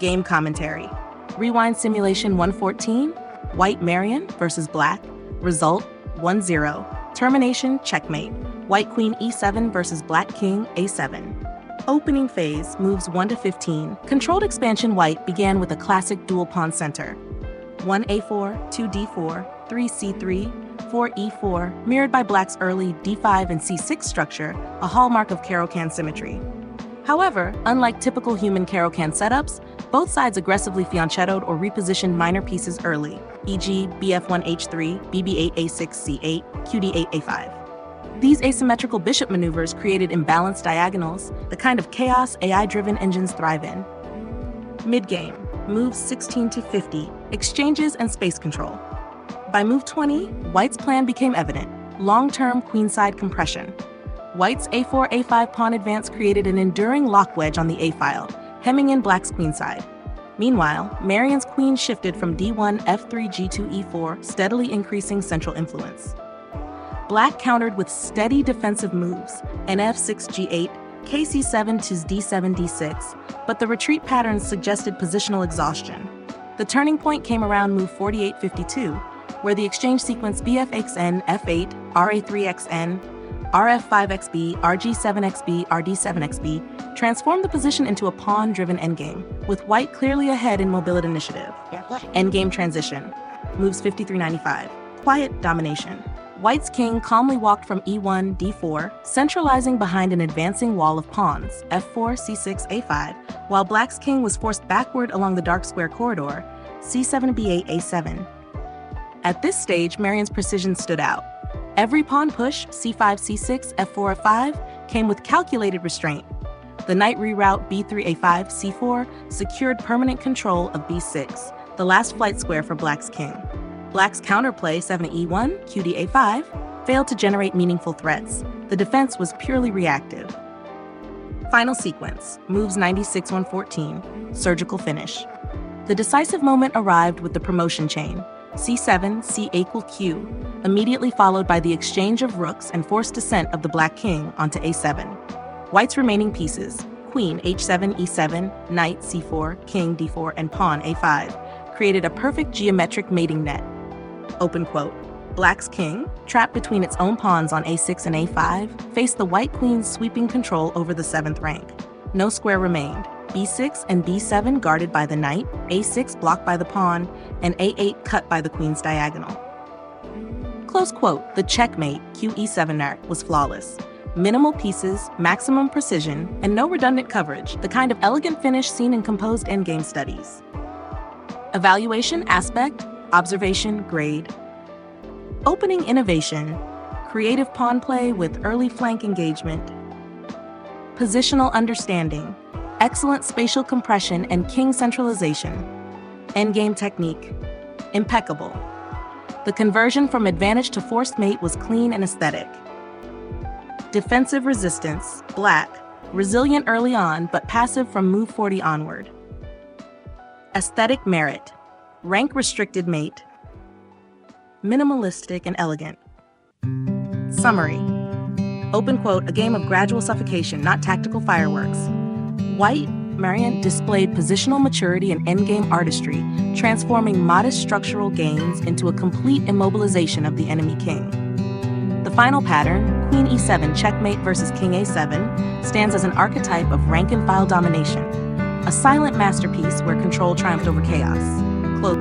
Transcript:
Game commentary. Rewind simulation 114, White Marion versus Black. Result 1-0. Termination checkmate. White Queen E7 versus Black King A7. Opening phase, moves 1 to 15. Controlled expansion white began with a classic dual pawn center. 1A4, 2D4, 3C3, 4E4, mirrored by Black's early D5 and C6 structure, a hallmark of Caro-Kann symmetry. However, unlike typical human Caro-Kann setups, both sides aggressively fianchettoed or repositioned minor pieces early, e.g. Bf1H3, BB8A6C8, QD8A5. These asymmetrical bishop maneuvers created imbalanced diagonals, the kind of chaos AI-driven engines thrive in. Mid-game, moves 16 to 50, exchanges and space control. By move 20, White's plan became evident, long-term queenside compression. White's A4-A5 pawn advance created an enduring lock wedge on the A-file, hemming in Black's queenside. Meanwhile, Marion's queen shifted from D1, F3, G2, E4, steadily increasing central influence. Black countered with steady defensive moves, NF6, G8, KC7 to D7, D6, but the retreat patterns suggested positional exhaustion. The turning point came around move 48-52, where the exchange sequence BFXN, F8, RA3XN, RF5XB, RG7XB, RD7XB transformed the position into a pawn-driven endgame, with White clearly ahead in mobility initiative. Endgame transition, moves 53-95, quiet domination. White's king calmly walked from E1, D4, centralizing behind an advancing wall of pawns, F4, C6, A5, while Black's king was forced backward along the dark square corridor, C7, B8, A7. At this stage, Marion's precision stood out. Every pawn push, C5, C6, F4, F5, came with calculated restraint. The knight reroute B3, A5, C4 secured permanent control of B6, the last flight square for Black's king. Black's counterplay 7E1, QD-A5 failed to generate meaningful threats. The defense was purely reactive. Final sequence, moves 96-114, surgical finish. The decisive moment arrived with the promotion chain, C7, C equal Q, immediately followed by the exchange of rooks and forced descent of the Black king onto A7. White's remaining pieces, Queen H7, E7, Knight C4, King D4, and Pawn A5, created a perfect geometric mating net. Open quote. Black's king, trapped between its own pawns on A6 and A5, faced the White queen's sweeping control over the 7th rank. No square remained. B6 and B7 guarded by the knight, A6 blocked by the pawn, and A8 cut by the queen's diagonal. Close quote. The checkmate QE7 art was flawless. Minimal pieces, maximum precision, and no redundant coverage, the kind of elegant finish seen in composed endgame studies. Evaluation aspect, observation grade. Opening innovation, creative pawn play with early flank engagement. Positional understanding, excellent spatial compression and king centralization. Endgame technique, impeccable. The conversion from advantage to forced mate was clean and aesthetic. Defensive resistance, Black, resilient early on but passive from move 40 onward. Aesthetic merit, rank restricted mate. Minimalistic and elegant. Summary. Open quote, a game of gradual suffocation, not tactical fireworks. White Marion displayed positional maturity and endgame artistry, transforming modest structural gains into a complete immobilization of the enemy king. The final pattern, Queen E7 checkmate versus King A7, stands as an archetype of rank-and-file domination, a silent masterpiece where control triumphed over chaos. Close.